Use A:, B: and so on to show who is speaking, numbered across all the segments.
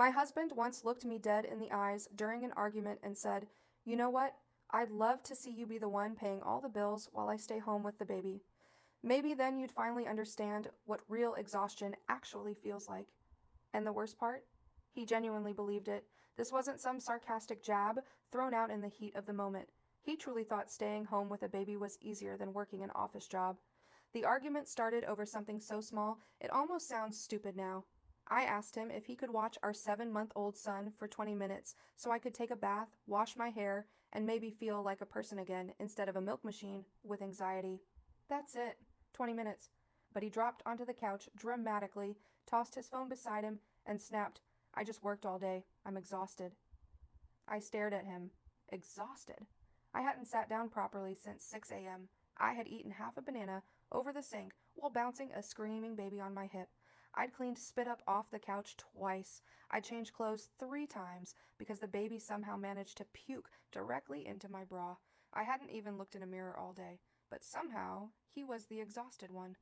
A: My husband once looked me dead in the eyes during an argument and said, "You know what? I'd love to see you be the one paying all the bills while I stay home with the baby. Maybe then you'd finally understand what real exhaustion actually feels like." And the worst part? He genuinely believed it. This wasn't some sarcastic jab thrown out in the heat of the moment. He truly thought staying home with a baby was easier than working an office job. The argument started over something so small it almost sounds stupid now. I asked him if he could watch our 7-month-old son for 20 minutes so I could take a bath, wash my hair, and maybe feel like a person again instead of a milk machine with anxiety. That's it. 20 minutes. But he dropped onto the couch dramatically, tossed his phone beside him, and snapped, "I just worked all day. I'm exhausted." I stared at him. Exhausted? I hadn't sat down properly since 6 a.m. I had eaten half a banana over the sink while bouncing a screaming baby on my hip. I'd cleaned spit up off the couch twice. I'd changed clothes 3 times because the baby somehow managed to puke directly into my bra. I hadn't even looked in a mirror all day, but somehow he was the exhausted one.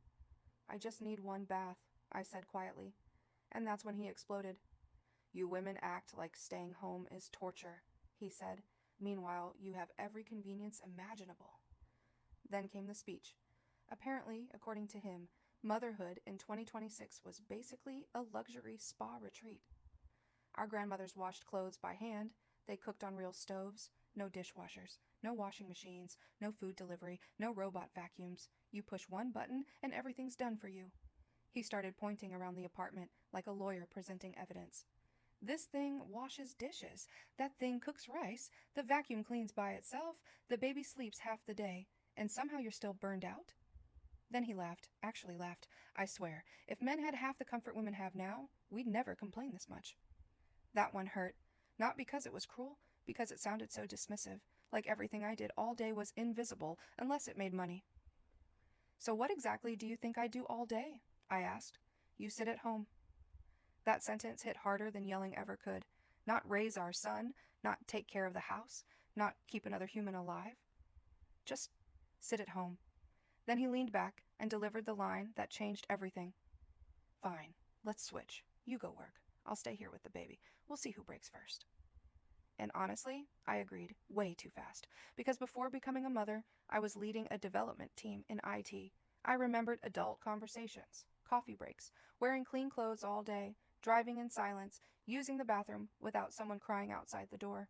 A: "I just need one bath," I said quietly. And that's when he exploded. "You women act like staying home is torture," he said. "Meanwhile, you have every convenience imaginable." Then came the speech. Apparently, according to him, motherhood in 2026 was basically a luxury spa retreat. Our grandmothers washed clothes by hand. They cooked on real stoves. No dishwashers, no washing machines, no food delivery, no robot vacuums. You push one button and everything's done for you. He started pointing around the apartment like a lawyer presenting evidence. "This thing washes dishes. That thing cooks rice. The vacuum cleans by itself. The baby sleeps half the day. And somehow you're still burned out?" Then he laughed, actually laughed. I swear, if men had half the comfort women have now, we'd never complain this much. That one hurt. Not because it was cruel, because it sounded so dismissive, like everything I did all day was invisible unless it made money. "So what exactly do you think I do all day?" I asked. "You sit at home." That sentence hit harder than yelling ever could. Not raise our son, not take care of the house, not keep another human alive. Just sit at home. Then he leaned back and delivered the line that changed everything. "Fine, let's switch. You go work. I'll stay here with the baby. We'll see who breaks first." And honestly, I agreed way too fast, because before becoming a mother, I was leading a development team in IT. I remembered adult conversations, coffee breaks, wearing clean clothes all day, driving in silence, using the bathroom without someone crying outside the door.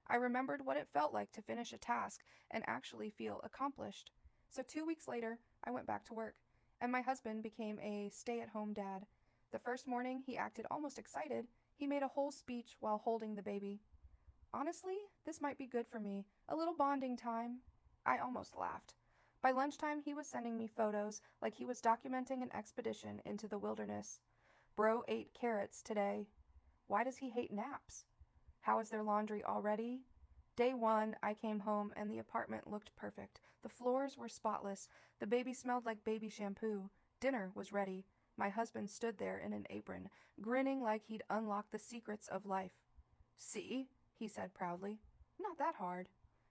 A: I remembered what it felt like to finish a task and actually feel accomplished. So 2 weeks later, I went back to work, and my husband became a stay-at-home dad. The first morning, he acted almost excited. He made a whole speech while holding the baby. "Honestly, this might be good for me. A little bonding time." I almost laughed. By lunchtime, he was sending me photos like he was documenting an expedition into the wilderness. "Bro ate carrots today." Why does he hate naps? How is their laundry already? Day 1, I came home and the apartment looked perfect. The floors were spotless. The baby smelled like baby shampoo. Dinner was ready. My husband stood there in an apron, grinning like he'd unlocked the secrets of life. "See?" he said proudly. "Not that hard."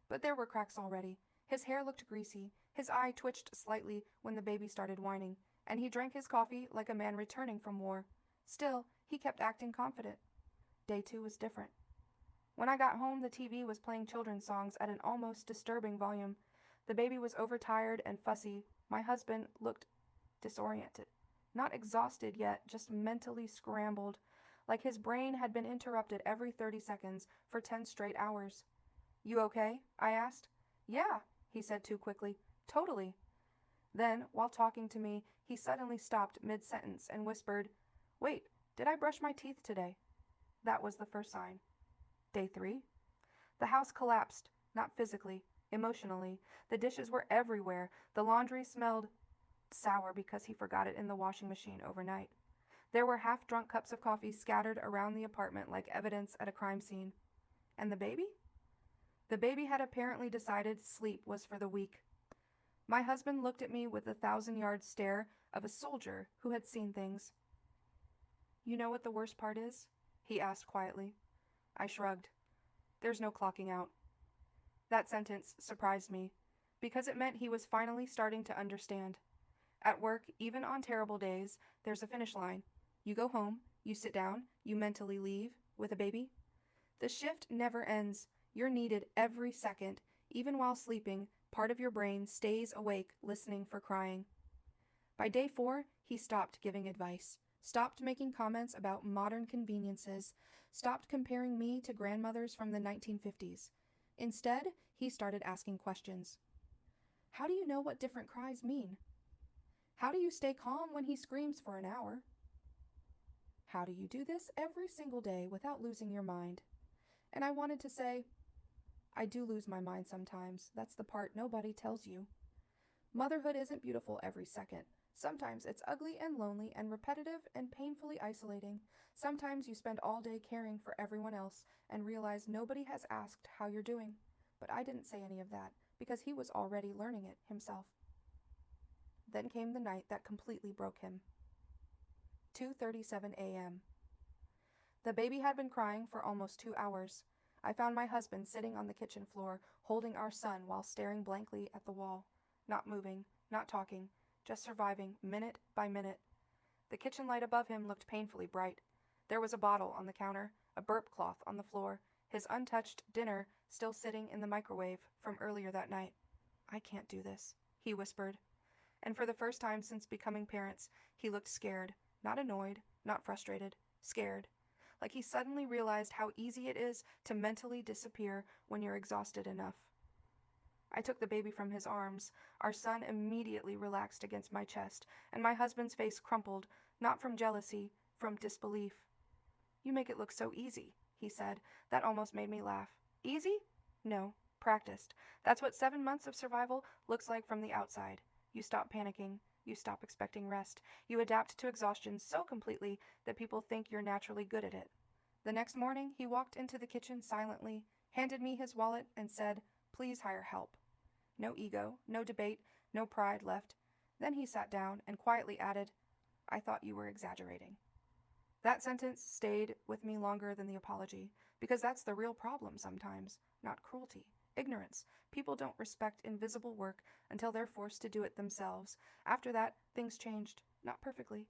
A: But there were cracks already. His hair looked greasy. His eye twitched slightly when the baby started whining, and he drank his coffee like a man returning from war. Still, he kept acting confident. Day 2 was different. When I got home, the TV was playing children's songs at an almost disturbing volume. The baby was overtired and fussy. My husband looked disoriented. Not exhausted yet, just mentally scrambled, like his brain had been interrupted every 30 seconds for 10 straight hours. "You okay?" I asked. "Yeah," he said too quickly. "Totally." Then, while talking to me, he suddenly stopped mid-sentence and whispered, "Wait, did I brush my teeth today?" That was the first sign. Day 3. The house collapsed, not physically, emotionally. The dishes were everywhere. The laundry smelled sour because he forgot it in the washing machine overnight. There were half-drunk cups of coffee scattered around the apartment like evidence at a crime scene. And the baby? The baby had apparently decided sleep was for the weak. My husband looked at me with the 1,000-yard stare of a soldier who had seen things. "You know what the worst part is?" he asked quietly. I shrugged. "There's no clocking out." That sentence surprised me, because it meant he was finally starting to understand. At work, even on terrible days, there's a finish line. You go home, You sit down, you mentally leave with a baby. The shift never ends. You're needed every second. Even while sleeping, part of your brain stays awake listening for crying. By day 4, he stopped giving advice, stopped making comments about modern conveniences, stopped comparing me to grandmothers from the 1950s. Instead, he started asking questions. How do you know what different cries mean? How do you stay calm when he screams for an hour? How do you do this every single day without losing your mind? And I wanted to say, I do lose my mind sometimes. That's the part nobody tells you. Motherhood isn't beautiful every second. Sometimes it's ugly and lonely and repetitive and painfully isolating. Sometimes you spend all day caring for everyone else and realize nobody has asked how you're doing. But I didn't say any of that because he was already learning it himself. Then came the night that completely broke him. 2:37 a.m. The baby had been crying for almost 2 hours. I found my husband sitting on the kitchen floor, holding our son while staring blankly at the wall. Not moving, not talking, just surviving minute by minute. The kitchen light above him looked painfully bright. There was a bottle on the counter, a burp cloth on the floor, his untouched dinner still sitting in the microwave from earlier that night. I can't do this, he whispered. And for the first time since becoming parents, he looked scared, not annoyed, not frustrated, scared. Like he suddenly realized how easy it is to mentally disappear when you're exhausted enough. I took the baby from his arms. Our son immediately relaxed against my chest, and my husband's face crumpled, not from jealousy, from disbelief. You make it look so easy, he said. That almost made me laugh. Easy? No, practiced. That's what 7 months of survival looks like from the outside. You stop panicking. You stop expecting rest. You adapt to exhaustion so completely that people think you're naturally good at it. The next morning, he walked into the kitchen silently, handed me his wallet, and said, "Please hire help." No ego, no debate, no pride left. Then he sat down and quietly added, "I thought you were exaggerating." That sentence stayed with me longer than the apology, because that's the real problem sometimes, not cruelty. Ignorance. People don't respect invisible work until they're forced to do it themselves. After that, things changed. Not perfectly.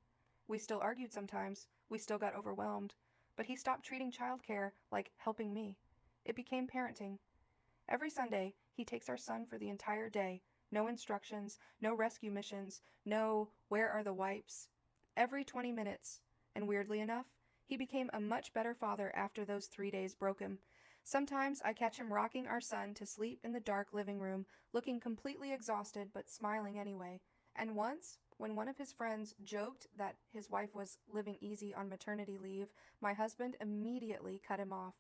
A: We still argued sometimes. We still got overwhelmed. But he stopped treating childcare like helping me. It became parenting. Every Sunday, he takes our son for the entire day. No instructions, no rescue missions, no "where are the wipes?" Every 20 minutes. And weirdly enough, he became a much better father after those 3 days broke him. Sometimes I catch him rocking our son to sleep in the dark living room, looking completely exhausted but smiling anyway. And once, when one of his friends joked that his wife was living easy on maternity leave, my husband immediately cut him off.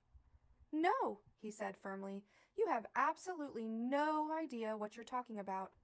A: "No," he said firmly. "You have absolutely no idea what you're talking about."